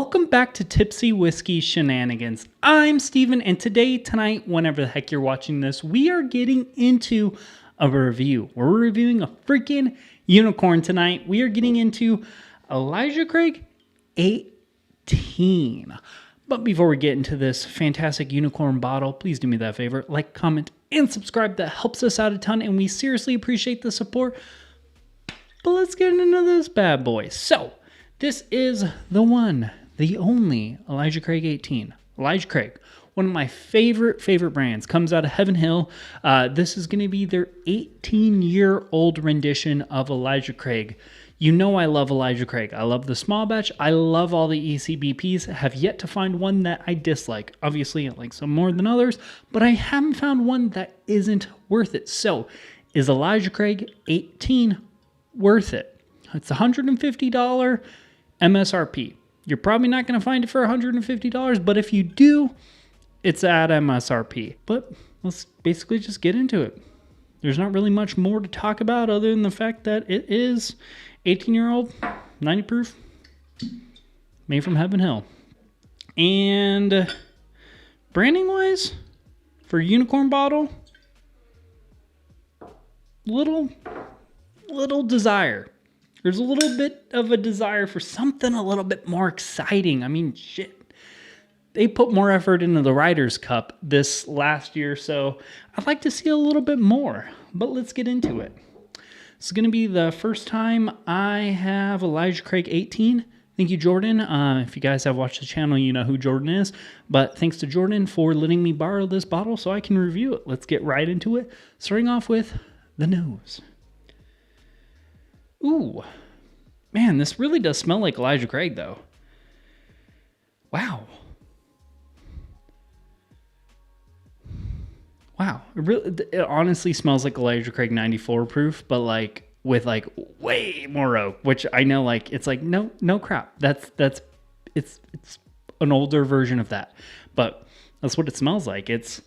welcome back to Tipsy Whiskey Shenanigans. I'm Steven, and tonight, whenever the heck you're watching this, we are getting into a review. We're reviewing a freaking unicorn tonight. We are getting into Elijah Craig 18. But before we get into this fantastic unicorn bottle, please do me that favor, like, comment, and subscribe. That helps us out a ton, and we seriously appreciate the support. But let's get into this bad boy. So, this is the one, the only Elijah Craig 18. Elijah Craig, one of my favorite brands, comes out of Heaven Hill. This is going to be their 18-year-old rendition of Elijah Craig. You know I love Elijah Craig. I love the small batch. I love all the ECBPs. Have yet to find one that I dislike. Obviously, I like some more than others, but I haven't found one that isn't worth it. So, is Elijah Craig 18 worth it? It's $150 MSRP. You're probably not going to find it for $150, but if you do, it's at MSRP. But let's basically just get into it. There's not really much more to talk about other than the fact that it is 18-year-old, 90 proof, made from Heaven Hill. And branding-wise, for unicorn bottle, little desire. There's a little bit of a desire for something a little bit more exciting. I mean, shit. They put more effort into the Ryder's Cup this last year, so I'd like to see a little bit more. But let's get into it. This is going to be the first time I have Elijah Craig 18. Thank you, Jordan. If you guys have watched the channel, you know who Jordan is. But thanks to Jordan for letting me borrow this bottle so I can review it. Let's get right into it. Starting off with the nose. Ooh, man, this really does smell like Elijah Craig, though. Wow. It honestly smells like Elijah Craig 94 proof, but like with like way more oak, which I know like it's like no crap. It's an older version of that, but that's what it smells like. It's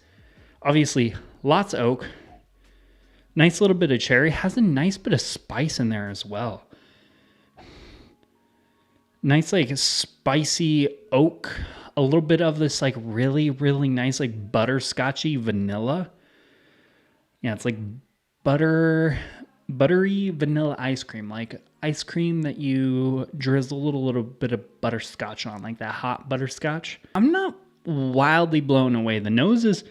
obviously lots of oak. Nice little bit of cherry. Has a nice bit of spice in there as well. Nice like spicy oak. A little bit of this like really nice like butterscotchy vanilla. Yeah, it's like buttery vanilla ice cream. Like ice cream that you drizzle a little bit of butterscotch on. Like that hot butterscotch. I'm not wildly blown away. The nose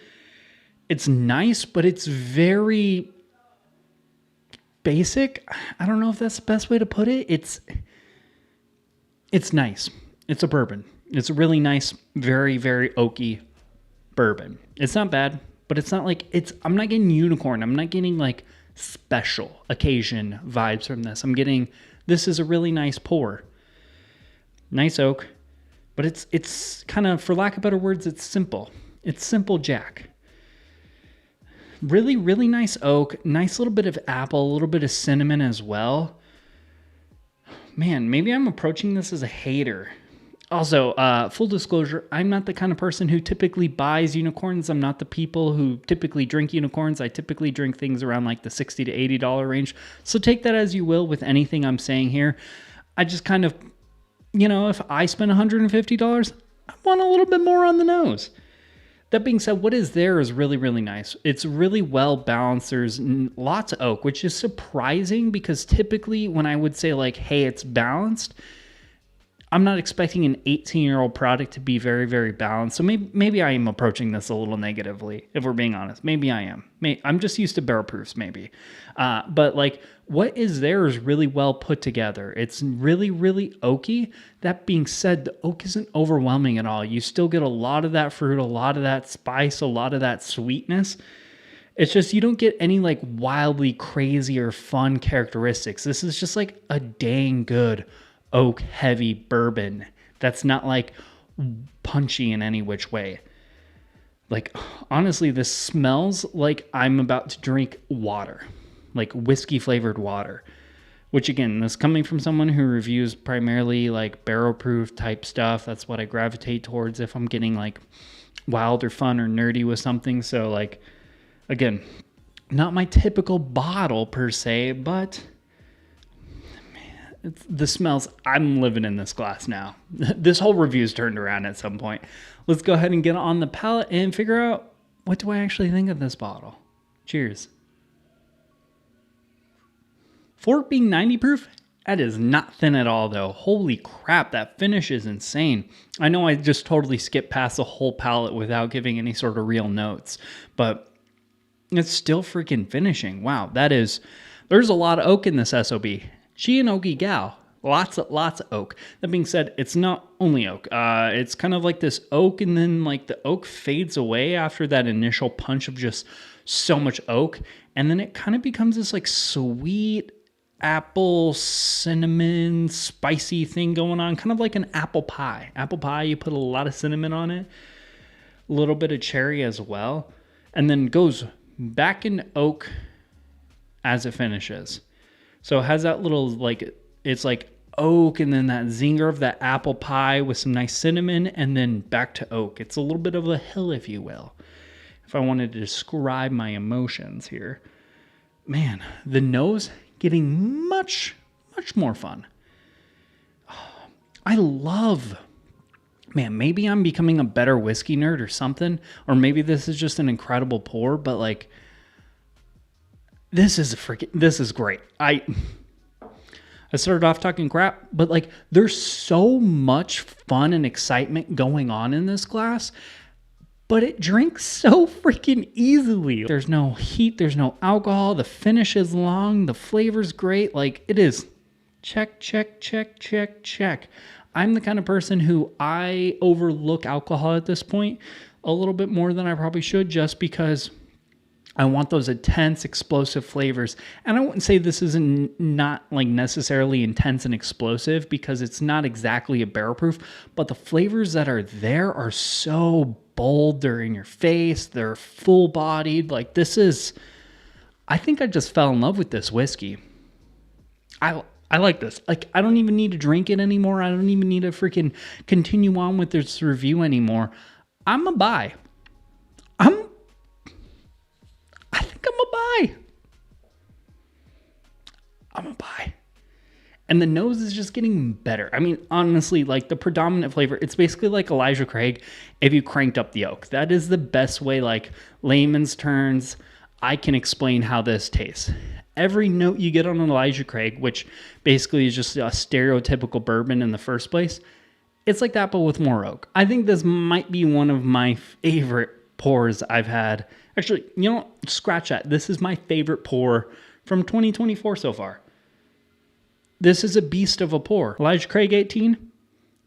it's nice, but it's very basic. I don't know if that's the best way to put it. It's nice. It's a bourbon. It's a really nice, very oaky bourbon. It's not bad, but it's not like I'm not getting unicorn. I'm not getting like special occasion vibes from this. This is a really nice pour. Nice oak, but it's kind of, for lack of better words, it's simple. It's simple Jack. Really nice oak. Nice little bit of apple, a little bit of cinnamon as well. Man, maybe I'm approaching this as a hater. Also, full disclosure, I'm not the kind of person who typically buys unicorns. I'm not the people who typically drink unicorns. I typically drink things around like the $60 to $80 range. So take that as you will with anything I'm saying here. I just kind of, if I spend $150, I want a little bit more on the nose. That being said, what is there is really nice. It's really well balanced. There's lots of oak, which is surprising because typically when I would say like, hey, it's balanced, I'm not expecting an 18-year-old product to be very balanced. So maybe I am approaching this a little negatively, if we're being honest. Maybe I am. I'm just used to barrel proofs, maybe. But like what is there is really well put together. It's really oaky. That being said, the oak isn't overwhelming at all. You still get a lot of that fruit, a lot of that spice, a lot of that sweetness. It's just you don't get any like wildly crazy or fun characteristics. This is just like a dang good oak heavy bourbon that's not like punchy in any which way. Like honestly, this smells like I'm about to drink water, like whiskey flavored water, which again, this coming from someone who reviews primarily like barrel proof type stuff. That's what I gravitate towards if I'm getting like wild or fun or nerdy with something. So like, again, not my typical bottle per se, but the smells. I'm living in this glass now. This whole review's turned around at some point. Let's go ahead and get on the palate and figure out, what do I actually think of this bottle? Cheers. For it being 90 proof, that is not thin at all though. Holy crap, that finish is insane. I know I just totally skipped past the whole palate without giving any sort of real notes, but it's still freaking finishing. Wow, there's a lot of oak in this SOB. She an oaky gal. Lots of oak. That being said, it's not only oak. It's kind of like this oak, and then like the oak fades away after that initial punch of just so much oak, and then it kind of becomes this like sweet apple, cinnamon, spicy thing going on, kind of like an apple pie. Apple pie, you put a lot of cinnamon on it, a little bit of cherry as well, and then goes back in oak as it finishes. So it has that little like, it's like oak and then that zinger of that apple pie with some nice cinnamon, and then back to oak. It's a little bit of a hill, if you will, if I wanted to describe my emotions here. Man, the nose getting much more fun. I love, man, maybe I'm becoming a better whiskey nerd or something, or maybe this is just an incredible pour, but like, this is great. I started off talking crap, but like, there's so much fun and excitement going on in this glass, but it drinks so freaking easily. There's no heat, there's no alcohol, the finish is long, the flavor's great. Like, it is check. I'm the kind of person who I overlook alcohol at this point a little bit more than I probably should, just because I want those intense, explosive flavors. And I wouldn't say this is not like necessarily intense and explosive, because it's not exactly a barrel proof, but the flavors that are there are so bold. They're in your face. They're full bodied. Like, I think I just fell in love with this whiskey. I like this. Like, I don't even need to drink it anymore. I don't even need to freaking continue on with this review anymore. I'm a buy. I think I'm a buy. And the nose is just getting better. I mean, honestly, like the predominant flavor, it's basically like Elijah Craig if you cranked up the oak. That is the best way, like layman's terms, I can explain how this tastes. Every note you get on an Elijah Craig, which basically is just a stereotypical bourbon in the first place, it's like that, but with more oak. I think this might be one of my favorite pours I've had. Actually, you know, scratch that. This is my favorite pour from 2024 so far. This is a beast of a pour. Elijah Craig 18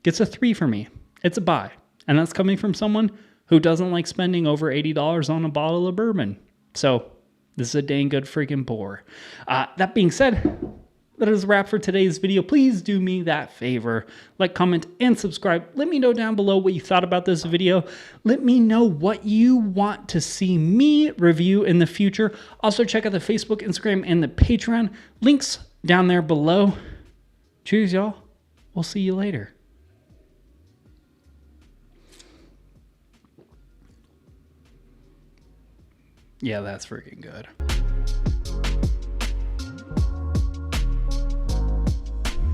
gets a 3 for me. It's a buy. And that's coming from someone who doesn't like spending over $80 on a bottle of bourbon. So this is a dang good freaking pour. That being said, that is a wrap for today's video. Please do me that favor. Like, comment, and subscribe. Let me know down below what you thought about this video. Let me know what you want to see me review in the future. Also, check out the Facebook, Instagram, and the Patreon. Links down there below. Cheers, y'all. We'll see you later. Yeah, that's freaking good.